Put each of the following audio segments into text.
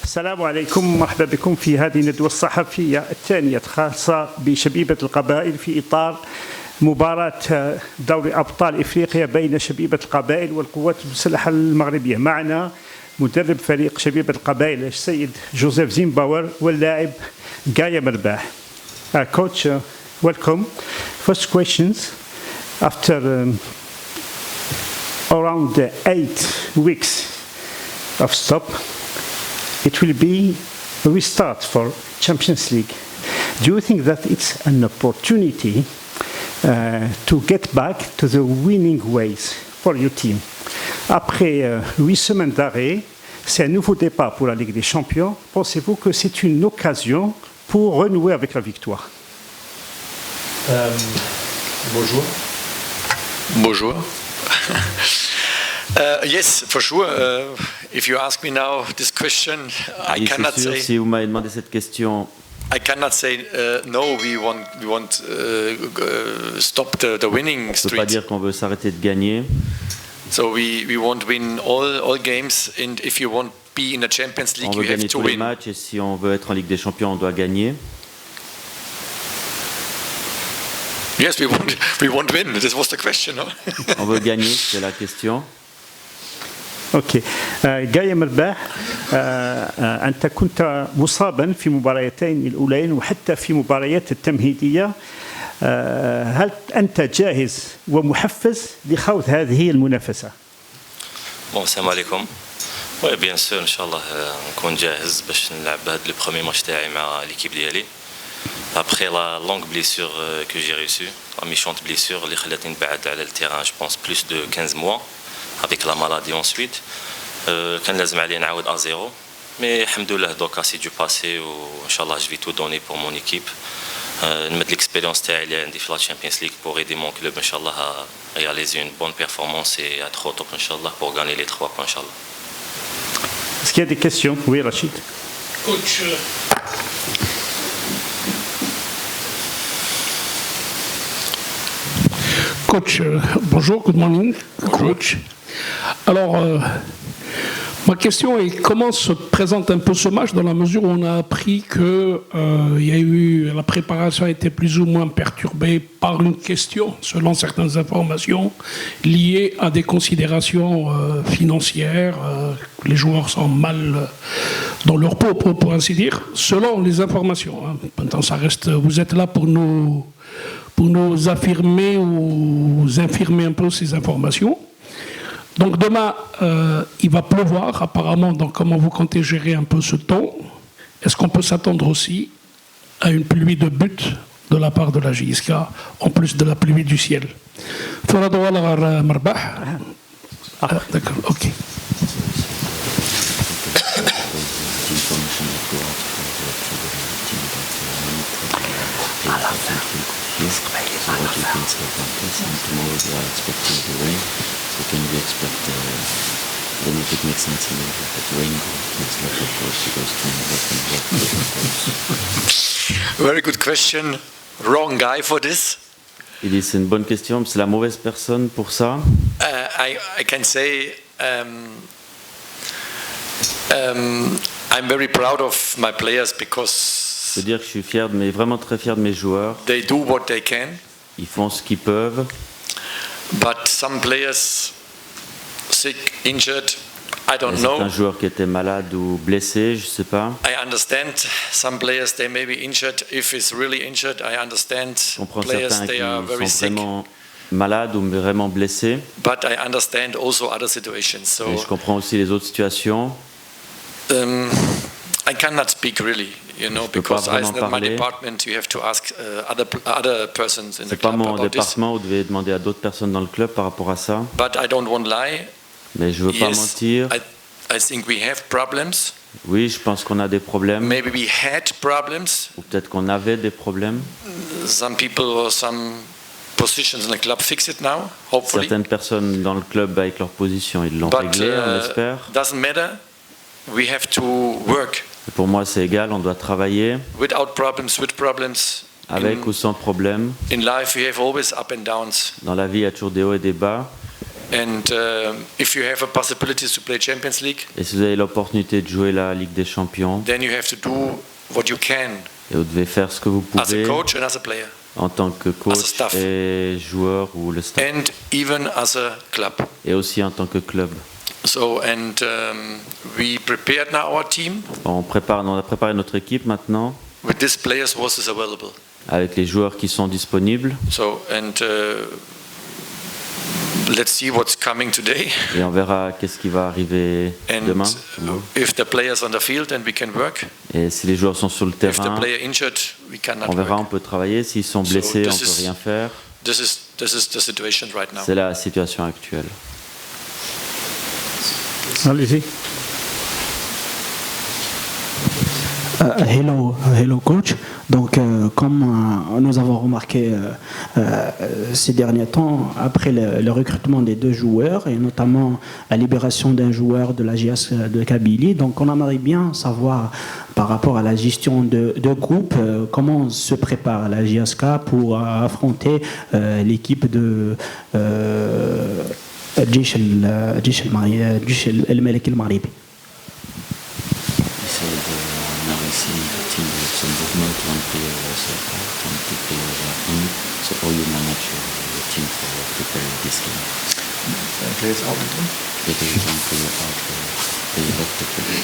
السلام عليكم، مرحبا بكم في هذه الندوة الصحفية الثانية الخاصة بشبيبة القبائل في إطار مباراة دوري أبطال إفريقيا بين شبيبة القبائل والقوات المسلحة المغربية. معنا مدرب فريق شبيبة القبائل السيد جوزيف زيمباور واللاعب غاية مرباح. Coach, welcome. First questions. After around 8 weeks of stop, it will be a restart for Champions League. Do you think that it's an opportunity to get back to the winning ways for your team? Après 8 semaines d'arrêt, c'est un nouveau départ pour la Ligue des Champions. Pensez-vous que c'est une occasion pour renouer avec la victoire? Bonjour. Bonjour. Yes, for sure. If you ask me now this question, I cannot say. Si vous m'avez demandé cette question, I cannot say no. We want stop the winning je ne peux streak. pas dire qu'on veut s'arrêter de gagner. So we want win all games, and if you want be in the Champions League, On veut you have gagner to tous les win. matchs et si on veut être en Ligue des Champions, on doit gagner. Yes, we want win. This was the question, no? On veut gagner, c'est la question. اوكي غاية مرباح، انت كنت مصابا في مباريتين الاولين وحتى في مباريات التمهيديه، هل انت جاهز ومحفز لخوض هذه المنافسه؟ السلام عليكم. وي بيان سور ان شاء الله نكون جاهز باش نلعب هذا لو بروميي ماتش تاعي مع ليكيب ديالي. Après la longue blessure que j'ai reçue, la méchante blessure اللي خلاتني نبعد على التيران je pense plus de 15 mois avec la maladie ensuite, كان لازم علي نعاود à zéro, mais الحمد لله دوكا سي دو باسي وان شاء الله je vais tout donner pour mon équipe. نمد l'expérience تاعي اللي عندي في la Champions League pour aider mon club ان شاء الله à réaliser une bonne performance et être au top ان شاء الله pour gagner les 3 points ان شاء الله. Est-ce qu'il y a des questions? Oui, Rachid. Coach, Coach, bonjour, good morning, Coach. Alors, ma question est comment se présente un peu ce match dans la mesure où on a appris que la préparation a été plus ou moins perturbée par une question, selon certaines informations, liées à des considérations financières. Les joueurs sont mal dans leur peau, pour ainsi dire, selon les informations. Hein. Maintenant, ça reste. Vous êtes là pour nous affirmer ou infirmer un peu ces informations. Donc demain, il va pleuvoir apparemment, donc comment vous comptez gérer un peu ce temps? Est-ce qu'on peut s'attendre aussi à une pluie de buts de la part de la JSK, en plus de la pluie du ciel? D'accord, ok. So can we expect, then if it makes sense, that rain makes a lot of goals because Very good question. Wrong guy for this. Il dit c'est une bonne question, mais c'est la mauvaise personne pour ça. I can say I'm very proud of my players because Je veux dire que je suis fier, mais vraiment très fier de mes joueurs. they do what they can. Ils font ce qu'ils peuvent. But some players sick, injured, I don't know. Certains joueurs qui étaient malades ou blessés, je sais pas. I understand some players they may be injured. If it's really injured, I understand. Je comprends Players certains they are very qui sont sick. vraiment malades ou vraiment blessés. But I understand also other situations. So Et je comprends aussi les autres situations. I cannot speak really, because it's not my department. You have to ask other persons in the C'est pas club mon about this. département, vous devez demander à d'autres personnes dans le club par rapport à ça. But I don't want to lie. Mais je veux pas Yes, mentir. I think we have problems. Oui, je pense qu'on a des problèmes. Maybe we had problems. Ou peut-être qu'on avait des problèmes. Some people or some positions in the club fix it now, hopefully. Certaines personnes dans le club avec leur position, ils l'ont But réglé, on espère. doesn't matter. We have to work. Et pour moi, c'est égal, on doit travailler. Without problems, with problems. Avec ou sans problème. In life, we have always up and downs. Dans la vie, il y a toujours des hauts et des bas. And if you have a possibility to play Champions League, Et si vous avez l'opportunité de jouer la Ligue des Champions, then you have to do what you can et vous devez faire ce que vous as a pouvez coach and as a player, en tant que coach staff. et joueur ou le staff, and even as a club. et aussi en tant que club. So, and we prepared now our team On a préparé notre équipe maintenant with these players was available. avec les joueurs qui sont disponibles. So, and let's see what's coming today. Et on verra qu'est-ce qui va arriver And demain. if the players on the field, then we can work. Et si les joueurs sont sur le If the terrain, player injured, we cannot on verra, on work. peut travailler. S'ils sont blessés, on ne peut rien faire. This is the situation right now. C'est la situation actuelle. Allez-y. Hello coach. Donc comme nous avons remarqué ces derniers temps, après le recrutement des 2 joueurs et notamment la libération d'un joueur de la JSK de Kabylie, donc on aimerait bien savoir par rapport à la gestion de groupe, comment se prépare la JSK pour affronter l'équipe de الجيش الملكي المغربي. Now we see the team with some movement, one player was out, and 2 players are in. So how you manage the team for preparing this game? Players out again? There is one player out, they left the play.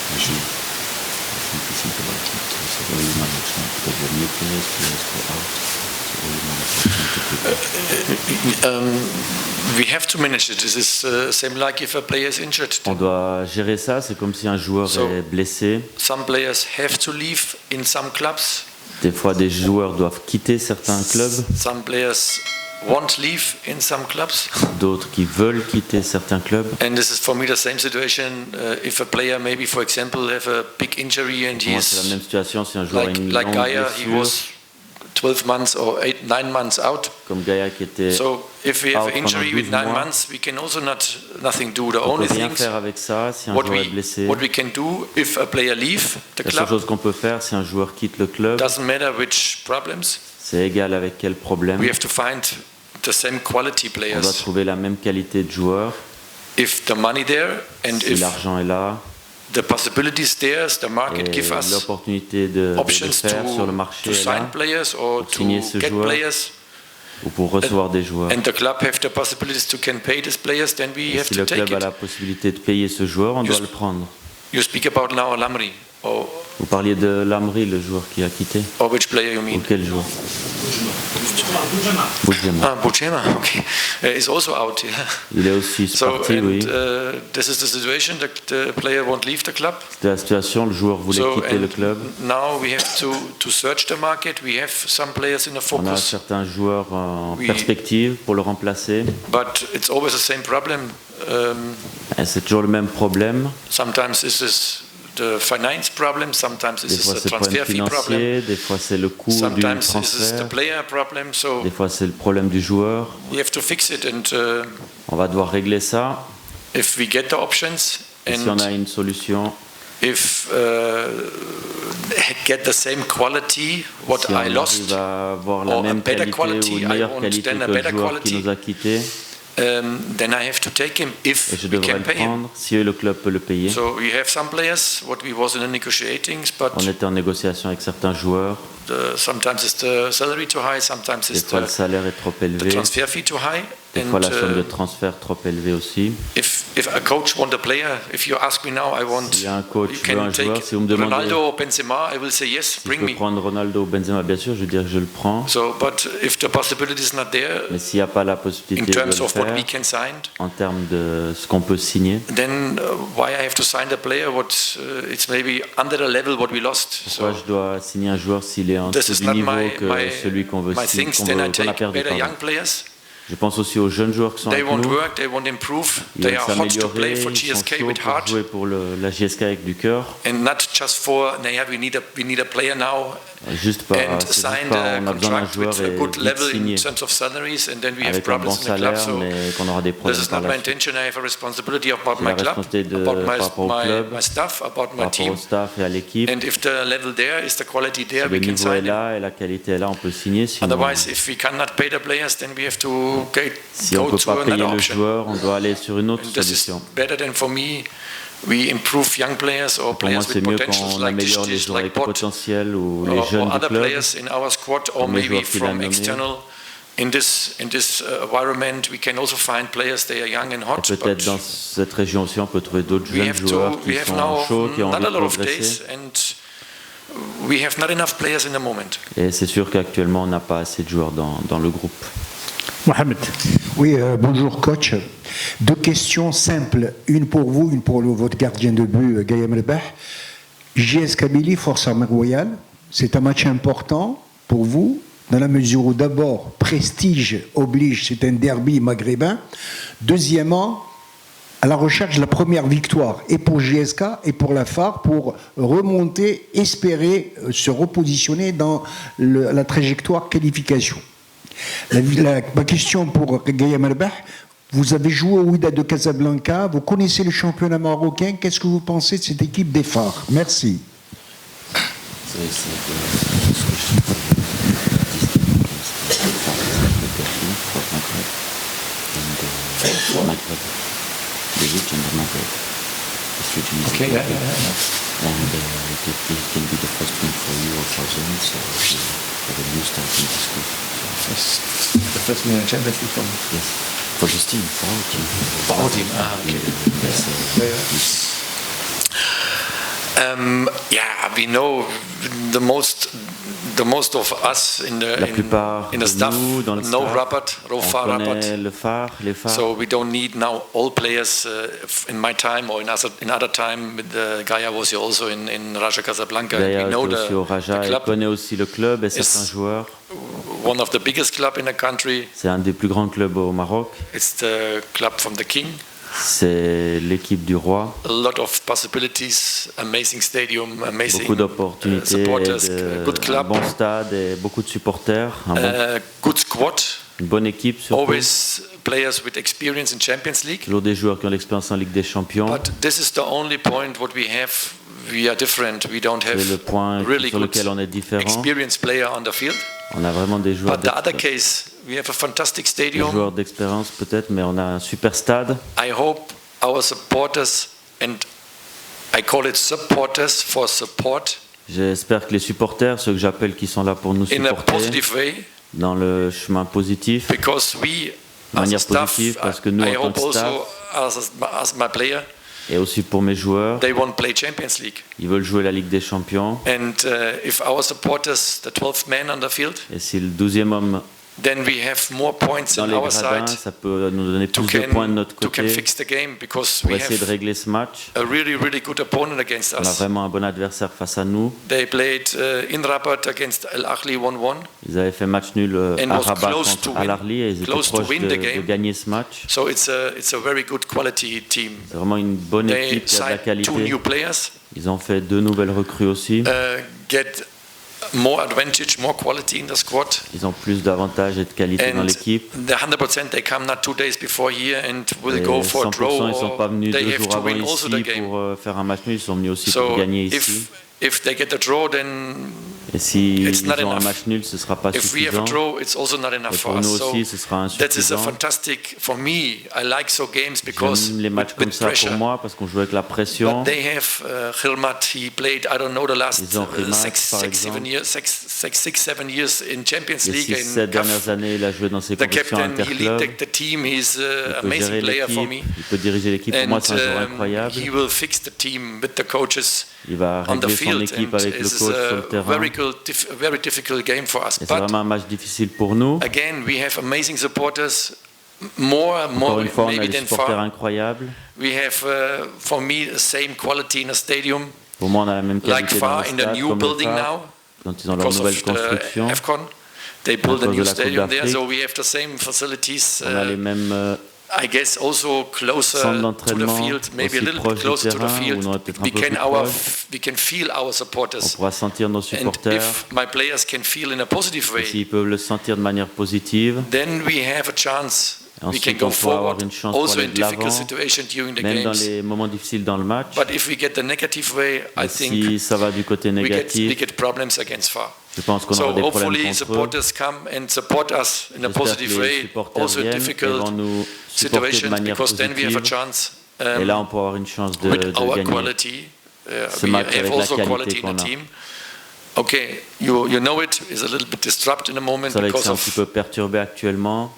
I think we think about it. So how you manage now? Because the new players go out. So how you manage the team to prepare? We have to manage it. This is same like if a player is injured. On doit gérer ça, c'est comme si un joueur est blessé. Some players have to leave in some clubs. Des fois, des joueurs doivent quitter certains clubs, Some players won't leave in some clubs. d'autres qui veulent quitter certains clubs. And this is for me the same situation. If a player maybe, for example, have a big injury and Moi, c'est la he's même situation si un joueur a une like longue Gaia, he blessure, was 12 months or 9 months out. comme Gaia qui était So if we have out an injury pendant with 12 9 mois, months, we can also nothing do. The on only peut rien thing faire avec ça si un what joueur est blessé. we can do if a player leave the La seule club, chose qu'on peut faire si un joueur quitte le club, doesn't matter which problems, c'est égal avec quel problème. we have to find the same quality On doit players. trouver la même qualité de joueur. If the money there and Si if l'argent est là the possibilities there, the market et give us l'opportunité de le options faire sur le marché to est sign là, players or pour signer to ce get joueur. players, ou pour recevoir des joueurs. and the club have the possibilities to can pay these players, then we Et have si to le take club a it. la possibilité de payer ce joueur, on doit le prendre. You speak about now Lamri, Vous parliez de Lamri, le joueur qui a quitté. or which player you Ou mean? quel joueur? Boudjema. Bouchema, okay, is also out. Yeah. Il est aussi So parti, and oui. this is the situation. The player won't leave the club. C'était la situation, le joueur voulait So quitter le and club. now we have to search the market. We have some players in the On a focus, certains joueurs en Oui. perspective pour le remplacer. but it's always the same problem. Et c'est toujours le même problème. Sometimes this is the finance problem. Sometimes Des this fois is c'est a le problème transfer fee problem. financier, des fois c'est le coût du Sometimes this is the transfert, player problem. So des fois c'est le problème du joueur. we have to fix it. And On va devoir régler ça. if we get the options Et si on a and une solution, if get the same quality what si on I lost, arrive à avoir la or a même better qualité ou quality, une I meilleure want qualité then a que le better joueur qui quality, nous a quittés, then I have to take him if et je we devrais can le pay him. prendre si le club peut le payer. So we have some players what we was in the negotiatings, but On était en négociation avec certains joueurs. sometimes it's the salary too high, sometimes Des it's fois le salaire est trop the élevé, transfer fee too high. des fois la somme de And transfert trop élevée aussi. if a coach want a player, if you ask me now, I want, S'il y a un coach you veut can un joueur, take si vous me demandez Ronaldo or Benzema, I will say yes, si je bring peux me. prendre Ronaldo ou Benzema, bien sûr, je veux dire que je le prends. So, but if the possibility is not there, Mais s'il n'y a pas la in possibilité de terms le of what faire, we can sign, en termes de ce qu'on peut signer, then why I have to sign the player? What it's maybe under the level what we lost. pourquoi So je dois signer un joueur s'il est en this dessous is du not niveau que my celui qu'on veut my signer, things. Then I qu'on a take perdu. better Pardon. young players. Je pense aussi aux jeunes joueurs qui sont They avec won't nous. work. They won't improve. Ils They veulent are hot to play s'améliorer, for ils sont JSK chauds with pour heart, jouer pour la JSK avec du cœur. and not just for. Yeah, we need a player now. Juste pas, And c'est juste sign pas, the on a besoin d'un contract joueur with a et good vite level in signer terms of salaries, and then we have avec un bon problems in the club. salaire, So mais qu'on aura des this problèmes is par not la my suite. intention. I have a responsibility about C'est my la club, responsabilité about par rapport au club, my staff, about par my rapport team. au staff et à l'équipe. And if the level there is the quality there, Si le we can niveau est sign him. là et la qualité est là, on peut signer. Sinon, Otherwise, if we cannot pay the players, then we have to Si on ne peut pas payer le joueur, on doit aller sur une autre solution. Pour moi, c'est mieux quand on améliore les joueurs avec potentiel ou les jeunes du club, ou les joueurs qu'il a nommés. In this environment, we can also find players they are young and hot. Et peut-être dans cette région aussi, on peut trouver d'autres jeunes joueurs qui sont chauds, qui ont envie de progresser. We have not enough players in the moment. Et c'est sûr qu'actuellement, on n'a pas assez de joueurs dans le groupe. Mohamed. Oui, bonjour coach. Deux questions simples, une pour vous, une pour votre gardien de but, Gaya Melbah. JS Kabylie, Force Armée Royale, c'est un match important pour vous, dans la mesure où d'abord, prestige oblige, c'est un derby maghrébin. Deuxièmement, à la recherche de la première victoire, et pour JSK et pour la FAR, pour remonter, espérer se repositionner dans la trajectoire qualification. Ma question pour Gaya Melbah, vous avez joué au Wydad de Casablanca, vous connaissez le championnat marocain, qu'est-ce que vous pensez de cette équipe des FAR? Merci. Okay, yeah. And it can be the first win for you or for them, so for the new start in this group. Yes. The first win in Champions League from? Yes, for this team, for our team. For our team, okay. We know the most of us in the staff know Rofar Rabat. So we don't need now all players in my time or in other time. Gaya was also in Raja Casablanca. Gaya we know aussi au Raja, il connaît aussi le club et certains joueurs. One of the biggest clubs in the country. C'est un des plus grands clubs au Maroc. It's the club from the king. C'est l'équipe du roi. A lot of possibilities, amazing stadium, amazing beaucoup d'opportunités, supporters, good club, un bon stade et beaucoup de supporters, good squad, une bonne équipe surtout. Always players with experience in Champions League. Toujours des joueurs qui ont l'expérience en Ligue des Champions. But this is the only point what we have. We are different. We don't have le point really sur lequel on est différent. Experienced player on the field. On a vraiment des joueurs. But the other case, we have a fantastic stadium. Des joueurs d'expérience peut-être, mais on a un super stade. I hope our supporters, and I call it supporters for support. J'espère que les supporters, ceux que j'appelle qui sont là pour nous supporter, dans le chemin positif, de manière positive, parce que nous, en tant que staff, as my player, et aussi pour mes joueurs, they want to play Champions League. Ils veulent jouer la Ligue des Champions. And if our supporters, the 12th man on the field, et si le 12e homme then we have more points on our side, ça peut nous donner plus de points de notre côté pour essayer de régler ce match. A really good opponent against us. On a vraiment un bon adversaire face à nous. They played in Rabat against Al Ahly 1-1. Ils avaient fait match nul à Rabat contre Al Ahly et ils étaient proches de gagner ce match. So it's a very good quality team. C'est vraiment une bonne équipe qui a de la qualité. Ils ont fait 2 nouvelles recrues aussi. More advantage, more quality in the squad. Ils ont plus d'avantages et de qualité dans l'équipe. The 100% they come not 2 days before here and will go for a draw. Ils sont pas venus 2 jours avant ici pour faire un match nul. Ils sont venus aussi pour gagner ici. If they get a draw, then et s'ils ont un match nul, ce ne sera pas suffisant. If we have a draw, it's also not enough for us. Pour nous aussi, ce sera insuffisant. That is a fantastic for me. I like so games because j'aime les matchs comme ça pour moi parce qu'on joue avec la pression. But they have Khilmat. He played, I don't know, the last 6-7 years in Champions League. Les 7 dernières années, il a joué dans ses compétitions interclubs. The team, he's an amazing player for me. Il peut diriger l'équipe. Pour moi, c'est un joueur incroyable. He will fix the team with the coaches. Il va régler son équipe avec le coach sur le terrain. Very difficult game for us. C'est vraiment un match difficile pour nous. Again, we have amazing supporters. More une fois, maybe on a des supporters incroyables. We have, for me, the same quality in the stadium. Pour moi, on a la même qualité dans le stade, in the new building now. Quand ils ont leur nouvelle construction. They build a new stadium there, so we have the same facilities. On a les mêmes. I guess also closer to the field, maybe a little bit closer to the field. We can feel our supporters. On pourra sentir nos supporters. And if my players can feel in a positive way, s'ils peuvent le sentir de manière positive, then we have a chance. We can go forward, also in difficult situations during the même games. dans les moments difficiles dans le match. But if we get the negative way, I think si ça va du côté négatif, we get problems against FAR. Je pense qu'on aura des problèmes hopefully contre eux. supporters come and support us in a positive way. Also a difficult situation because then we have a chance. Et là, on peut avoir une chance de Our gagner quality, ce we match have avec la also qualité quality in qu'on the a. team. Okay, you know it is a little bit disrupted in a moment C'est vrai que because c'est un petit peu perturbé actuellement,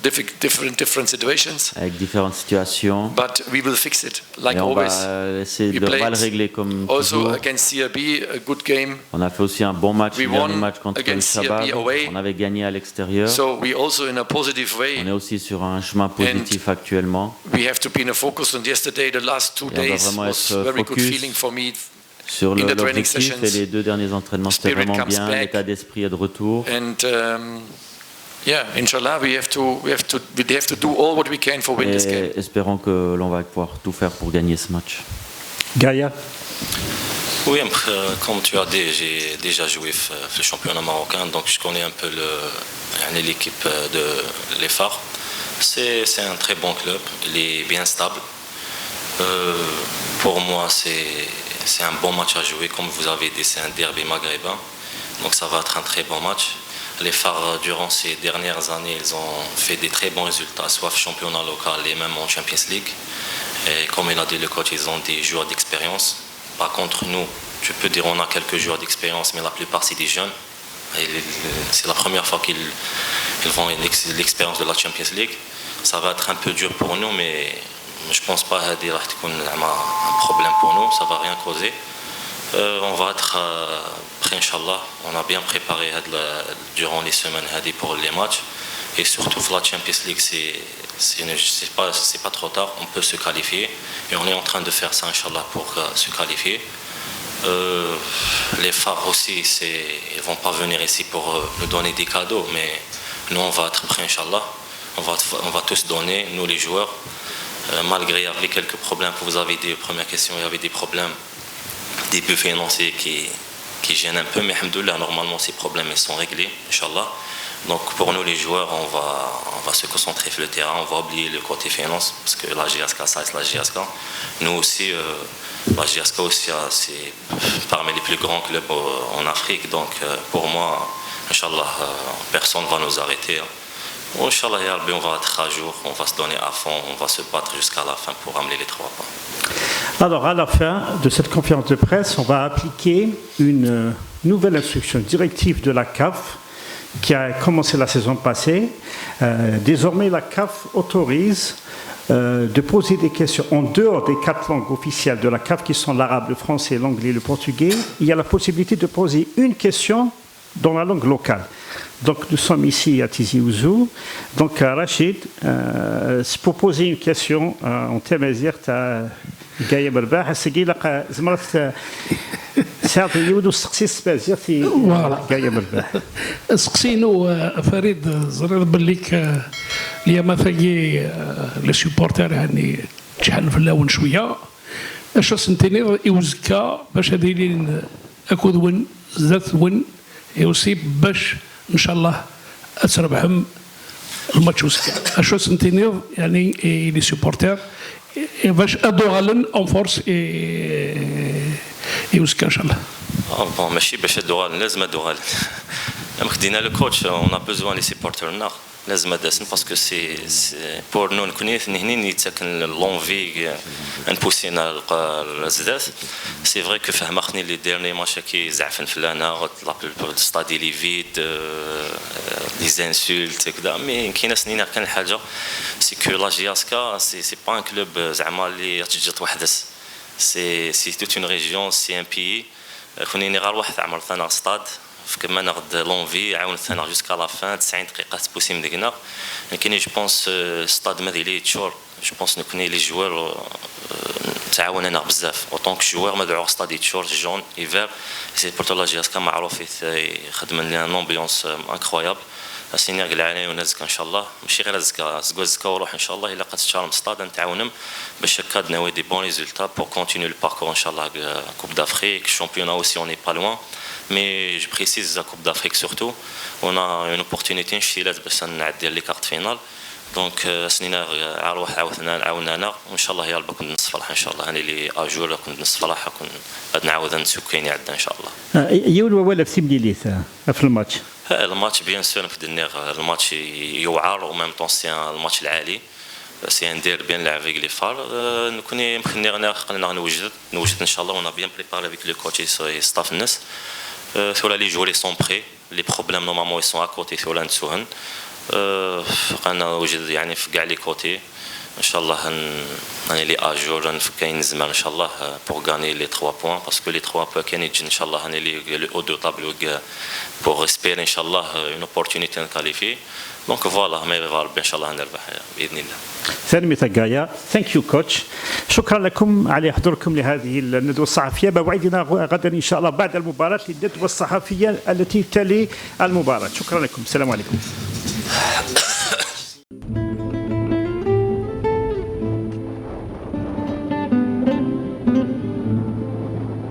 different situations. avec différentes situations. But we will fix it, like Et on always. va essayer We de played le régler comme also toujours. against CRB, a good game. On a fait aussi un bon match, We le dernier won match contre le against Shabab. CRB away. On avait gagné à l'extérieur. So we also in a positive On way. est aussi sur un chemin positif actuellement. We have to be in a focus on yesterday. The last 2 Et on doit days vraiment was être very good focus feeling for me. Sur in the training l'objectif et sessions. les 2 derniers entraînements, c'était Spirit vraiment comes bien. back. L'état d'esprit est de retour. And yeah, inshallah, we have to do all what we can for win this game. Et espérons que l'on va pouvoir tout faire pour gagner ce match. Gaïa. Oui, comme tu as dit, j'ai déjà joué le championnat marocain, donc je connais un peu l'équipe de Les Phares. C'est un très bon club, il est bien stable. Pour moi, c'est un bon match à jouer. Comme vous avez dit, c'est un derby maghrébin. Donc ça va être un très bon match. Les Phares, durant ces dernières années, ils ont fait des très bons résultats, soit championnat local et même en Champions League. Et comme il a dit le coach, ils ont des joueurs d'expérience. Par contre, nous, je peux dire on a quelques joueurs d'expérience, mais la plupart, c'est des jeunes. C'est la première fois qu'ils vont l'expérience de la Champions League. Ça va être un peu dur pour nous, mais je ne pense pas que ça va être un problème pour nous, ça ne va rien causer. On va être prêts, Inch'Allah. On a bien préparé durant les semaines pour les matchs. Et surtout, la Champions League, c'est pas trop tard, on peut se qualifier. Et on est en train de faire ça, Inch'Allah, pour se qualifier. Les Phares aussi, ils ne vont pas venir ici pour nous donner des cadeaux, mais nous, on va être prêts, Inch'Allah. On va tous donner, nous les joueurs. Malgré il y avait quelques problèmes que vous avez dit, première question, il y avait des problèmes, des buts financiers qui gênent un peu, mais alhamdoulilah, normalement ces problèmes ils sont réglés, Inch'Allah. Donc pour nous les joueurs, on va se concentrer sur le terrain, on va oublier le côté finance, parce que la JSK, ça c'est la JSK. Nous aussi, la JSK aussi, c'est parmi les plus grands clubs en Afrique, donc pour moi, Inch'Allah, personne ne va nous arrêter. Inch'Allah, on va être à jour, on va se donner à fond, on va se battre jusqu'à la fin pour ramener les 3 points. Alors, à la fin de cette conférence de presse, on va appliquer une nouvelle instruction directive de la CAF qui a commencé la saison passée. Désormais, la CAF autorise de poser des questions en dehors des 4 langues officielles de la CAF qui sont l'arabe, le français, l'anglais, le portugais. Il y a la possibilité de poser une question dans la langue locale. Donc nous sommes ici à Tizi Ouzou. Donc Rachid, c'est pour poser une question en تمازيغ تاع جايه برباح سقي لقى زمرت ساعه يود وسقسيس بازيغ تي جايه برباح سقسينو فريد زرير بالليك اليوم ثقي لي سوبورتر يعني تشحن في اللون شويه اش سنتينير يوزكا باش هذيلين اكود ون زات ون يوسيب باش ان شاء الله تربحهم الماتش وسكا اشو سنتينير يعني لي سوبورتر باش ادوغالن اون فورس يوسكا ان شاء الله. بون ماشي باش ادوغالن لازم ادوغالن. خدينا لو كوتش اون ا بوزوان لي سوبورتر لازم ادسن باسكو سي بور نو نكوني هني يتسكن لونفي نبوسينا الزدات سي فري كو فهمتني لي ديرني ماتش كي زعفن فلانا ستادي لي فيد لي زانسولت كذا مي كاينه سنين كان الحاجه سي كو لا جياسكا سي با ان كلوب زعما اللي تجت وحدس سي توت اون ريجيون سي ان بي كوني غير واحد عمر ثنا ستاد كما ناخذ لونفي عاونت انا جوسكا لا فان 90 دقيقه تبوسي من ديكنا لكن جو بونس ستاد مديلي تشور جو بونس نكوني لي جوار تعاوننا بزاف اوطون كو جوار مدعو ستاد تشور جون ايفر سي بورتو لا جياسكا معروف يخدم لنا ان امبيونس انكرويابل سينير قلعاني ونزك ان شاء الله ماشي غير زكا وروح ان شاء الله الا قد تشارم ستاد نتعاونم باش هكا ناوي دي بون ريزولتا بور كونتينيو لو باركور ان شاء الله كوب دافريك شامبيونات اوسي اون اي با لوان Mais je précise la Coupe d'Afrique surtout. On a une opportunité, باش نعدي les quarts de finale. دونك سنينا عروح عاونانا وان شاء الله يا رب كنت نص فرحه ان شاء الله انا اللي اجور كنت نص فرحه كنت غادي نعاود نسكيني عندنا ان شاء الله. يول ولا في مليليث في الماتش. الماتش بيان سور في الدنيا الماتش يوعر و ميم طون سي الماتش العالي سي ان دير بيان لعب لي فار نكوني مخني انا قلنا نوجد ان شاء الله اون بيان بريباري افيك لو كوتش ستاف الناس ثولا لي جوري سون بري لي بروبليم نورمالمون يسون ا كوتي ثولا نتسوهن انا وجد يعني في كاع لي كوتي ان شاء الله راني لي اجور كاين نزمر ان شاء الله بور غاني لي 3 بوين باسكو لي 3 بوين كاين يجي ان شاء الله راني لي او دو طابلو بور اسبير ان شاء الله اون اوبورتونيتي نكاليفي دونك فوالا ما يبغى ربي ان شاء الله نربح باذن الله. سلمي تقايا ثانك يو كوتش شكرا لكم على حضوركم لهذه الندوه الصحفيه. موعدنا غدا ان شاء الله بعد المباراه للندوه الصحفيه التي تلي المباراه. شكرا لكم السلام عليكم.